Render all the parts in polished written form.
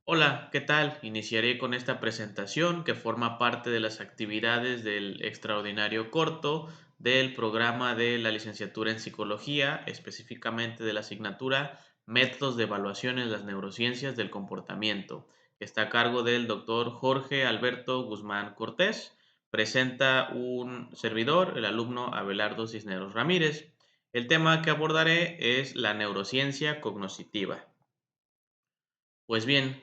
Hola, ¿qué tal? Iniciaré con esta presentación que forma parte de las actividades del extraordinario corto del programa de la licenciatura en psicología, específicamente de la asignatura Métodos de Evaluación en las Neurociencias del Comportamiento, que está a cargo del doctor Jorge Alberto Guzmán Cortés. Presenta un servidor, el alumno Abelardo Cisneros Ramírez. El tema que abordaré es la neurociencia cognoscitiva. Pues bien,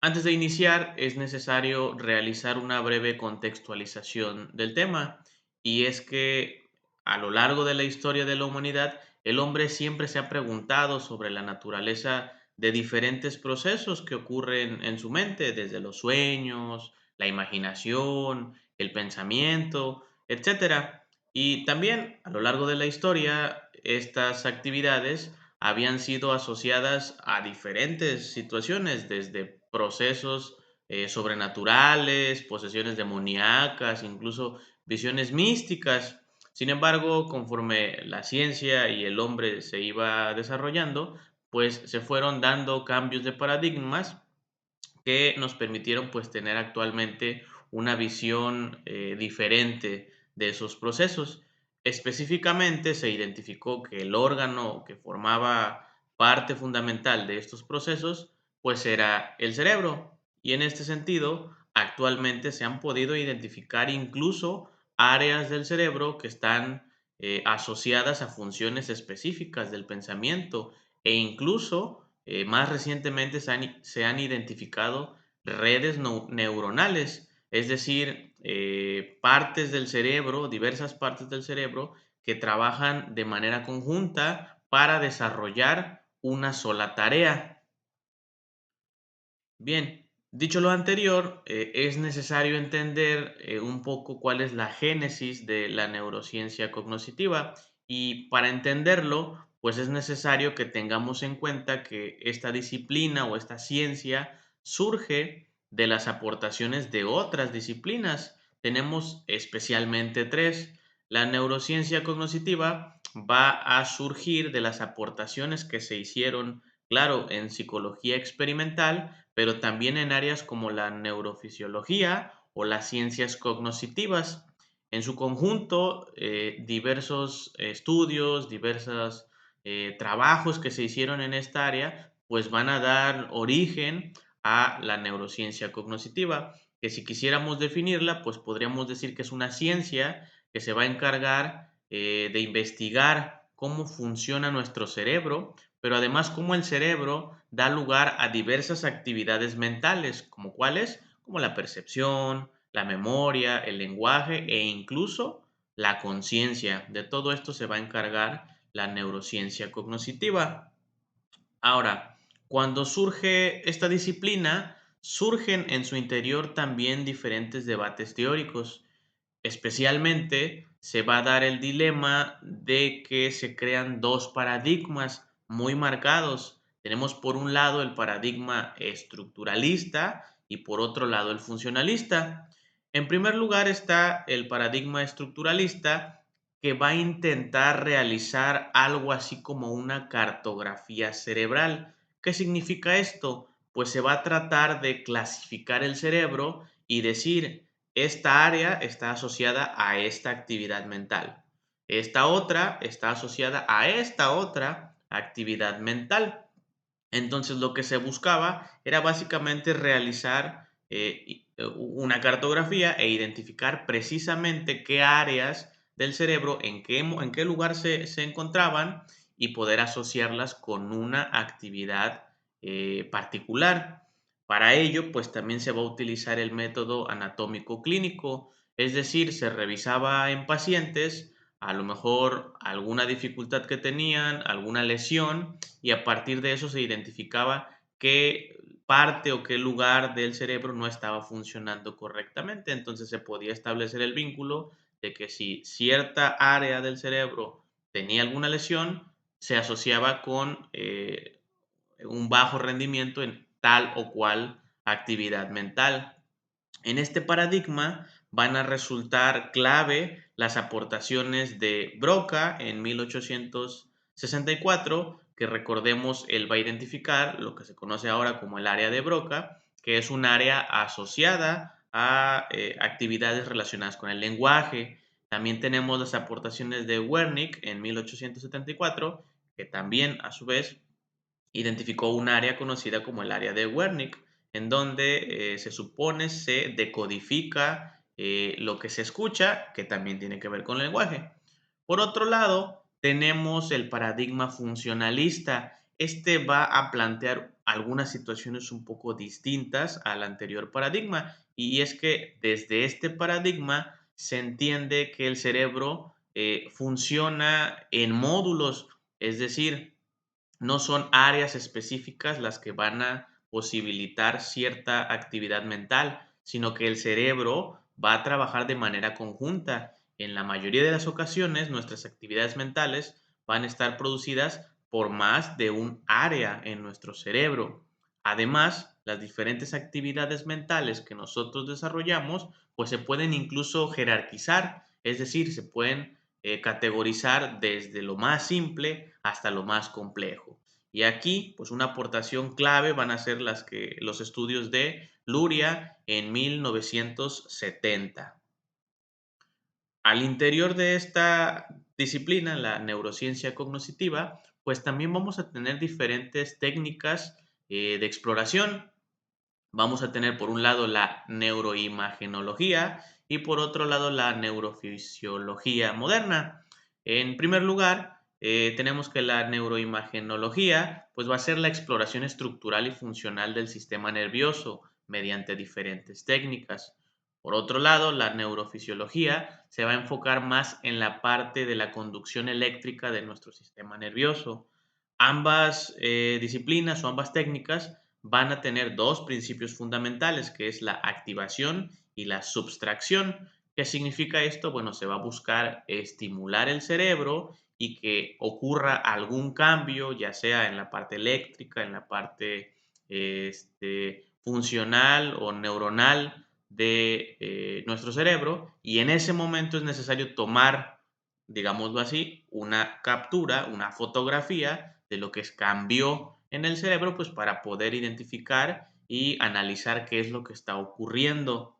antes de iniciar es necesario realizar una breve contextualización del tema, y es que a lo largo de la historia de la humanidad, el hombre siempre se ha preguntado sobre la naturaleza de diferentes procesos que ocurren en su mente, desde los sueños, la imaginación, el pensamiento, etcétera. Y también a lo largo de la historia, estas actividades habían sido asociadas a diferentes situaciones, desde procesos sobrenaturales, posesiones demoníacas, incluso visiones místicas. Sin embargo, conforme la ciencia y el hombre se iba desarrollando, pues se fueron dando cambios de paradigmas que nos permitieron pues tener actualmente una visión diferente de esos procesos. Específicamente se identificó que el órgano que formaba parte fundamental de estos procesos pues era el cerebro, y en este sentido actualmente se han podido identificar incluso áreas del cerebro que están asociadas a funciones específicas del pensamiento, e incluso más recientemente se han identificado redes neuronales, es decir, partes del cerebro, diversas partes del cerebro que trabajan de manera conjunta para desarrollar una sola tarea. Bien, dicho lo anterior, es necesario entender un poco cuál es la génesis de la neurociencia cognoscitiva, y para entenderlo, pues es necesario que tengamos en cuenta que esta disciplina o esta ciencia surge de las aportaciones de otras disciplinas. Tenemos especialmente tres. La neurociencia cognoscitiva va a surgir de las aportaciones que se hicieron, claro, en psicología experimental, pero también en áreas como la neurofisiología o las ciencias cognitivas. En su conjunto, diversos estudios, diversos trabajos que se hicieron en esta área, pues van a dar origen a la neurociencia cognitiva, que si quisiéramos definirla, pues podríamos decir que es una ciencia que se va a encargar de investigar cómo funciona nuestro cerebro, pero además cómo el cerebro da lugar a diversas actividades mentales, como cuáles, como la percepción, la memoria, el lenguaje e incluso la conciencia. De todo esto se va a encargar la neurociencia cognitiva. Ahora, cuando surge esta disciplina, surgen en su interior también diferentes debates teóricos. Especialmente se va a dar el dilema de que se crean dos paradigmas muy marcados. Tenemos por un lado el paradigma estructuralista y por otro lado el funcionalista. En primer lugar está el paradigma estructuralista, que va a intentar realizar algo así como una cartografía cerebral. ¿Qué significa esto? Pues se va a tratar de clasificar el cerebro y decir: esta área está asociada a esta actividad mental. Esta otra está asociada a esta otra actividad mental. Entonces, lo que se buscaba era básicamente realizar una cartografía e identificar precisamente qué áreas del cerebro, en qué lugar se encontraban, y poder asociarlas con una actividad particular. Para ello, pues también se va a utilizar el método anatómico clínico, es decir, se revisaba en pacientes a lo mejor alguna dificultad que tenían, alguna lesión, y a partir de eso se identificaba qué parte o qué lugar del cerebro no estaba funcionando correctamente. Entonces se podía establecer el vínculo de que si cierta área del cerebro tenía alguna lesión, se asociaba con un bajo rendimiento en tal o cual actividad mental. En este paradigma van a resultar clave las aportaciones de Broca en 1864, que recordemos, él va a identificar lo que se conoce ahora como el área de Broca, que es un área asociada a actividades relacionadas con el lenguaje. También tenemos las aportaciones de Wernicke en 1874, que también a su vez identificó un área conocida como el área de Wernicke, en donde se supone se decodifica lo que se escucha, que también tiene que ver con el lenguaje. Por otro lado, tenemos el paradigma funcionalista. Este va a plantear algunas situaciones un poco distintas al anterior paradigma, y es que desde este paradigma se entiende que el cerebro funciona en módulos, es decir, no son áreas específicas las que van a posibilitar cierta actividad mental, sino que el cerebro va a trabajar de manera conjunta. En la mayoría de las ocasiones, nuestras actividades mentales van a estar producidas por más de un área en nuestro cerebro. Además, las diferentes actividades mentales que nosotros desarrollamos, pues se pueden incluso jerarquizar, es decir, se pueden categorizar desde lo más simple hasta lo más complejo. Y aquí, pues una aportación clave van a ser los estudios de Luria en 1970. Al interior de esta disciplina, la neurociencia cognitiva, pues también vamos a tener diferentes técnicas de exploración. Vamos a tener por un lado la neuroimagenología y por otro lado la neurofisiología moderna. En primer lugar, tenemos que la neuroimagenología pues va a ser la exploración estructural y funcional del sistema nervioso mediante diferentes técnicas. Por otro lado, la neurofisiología se va a enfocar más en la parte de la conducción eléctrica de nuestro sistema nervioso. Ambas disciplinas o ambas técnicas van a tener dos principios fundamentales, que es la activación y la subtracción. ¿Qué significa esto? Bueno, se va a buscar estimular el cerebro y que ocurra algún cambio, ya sea en la parte eléctrica, en la parte funcional o neuronal de nuestro cerebro, y en ese momento es necesario tomar, digámoslo así, una captura, una fotografía de lo que cambió en el cerebro, pues para poder identificar y analizar qué es lo que está ocurriendo.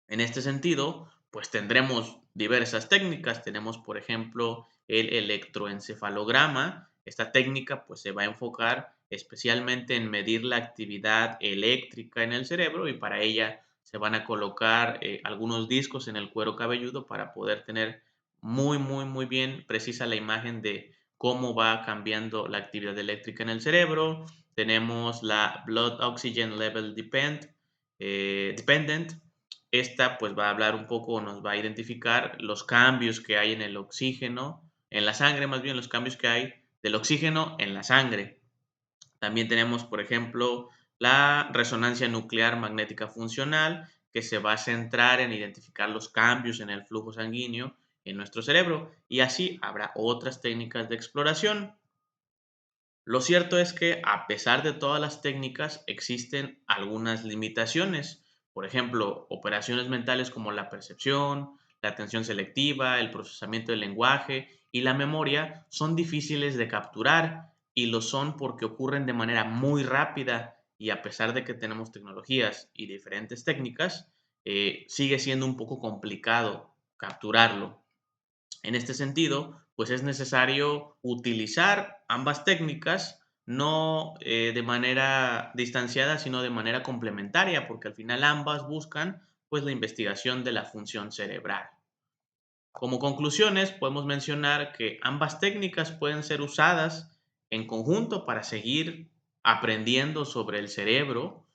En este sentido, pues tendremos diversas técnicas. Tenemos, por ejemplo, el electroencefalograma. Esta técnica pues se va a enfocar especialmente en medir la actividad eléctrica en el cerebro, y para ella se van a colocar algunos discos en el cuero cabelludo para poder tener muy bien precisa la imagen de cómo va cambiando la actividad eléctrica en el cerebro. Tenemos la Blood Oxygen Level Dependent. Esta pues va a hablar un poco, nos va a identificar los cambios que hay en el oxígeno, en la sangre, más bien los cambios que hay del oxígeno en la sangre. También tenemos, por ejemplo, la resonancia nuclear magnética funcional, que se va a centrar en identificar los cambios en el flujo sanguíneo en nuestro cerebro. Y así habrá otras técnicas de exploración. Lo cierto es que, a pesar de todas las técnicas, existen algunas limitaciones. Por ejemplo, operaciones mentales como la percepción, la atención selectiva, el procesamiento del lenguaje y la memoria son difíciles de capturar, y lo son porque ocurren de manera muy rápida, y a pesar de que tenemos tecnologías y diferentes técnicas, sigue siendo un poco complicado capturarlo. En este sentido, pues es necesario utilizar ambas técnicas, no de manera distanciada, sino de manera complementaria, porque al final ambas buscan pues la investigación de la función cerebral. Como conclusiones, podemos mencionar que ambas técnicas pueden ser usadas en conjunto para seguir aprendiendo sobre el cerebro.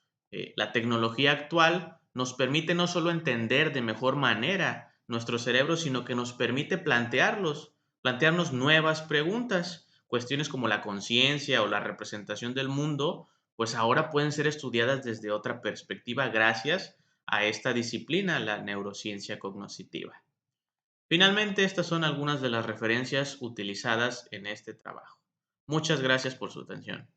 La tecnología actual nos permite no solo entender de mejor manera nuestro cerebro, sino que nos permite plantearnos nuevas preguntas. Cuestiones como la conciencia o la representación del mundo, pues ahora pueden ser estudiadas desde otra perspectiva gracias a esta disciplina, la neurociencia cognitiva. Finalmente, estas son algunas de las referencias utilizadas en este trabajo. Muchas gracias por su atención.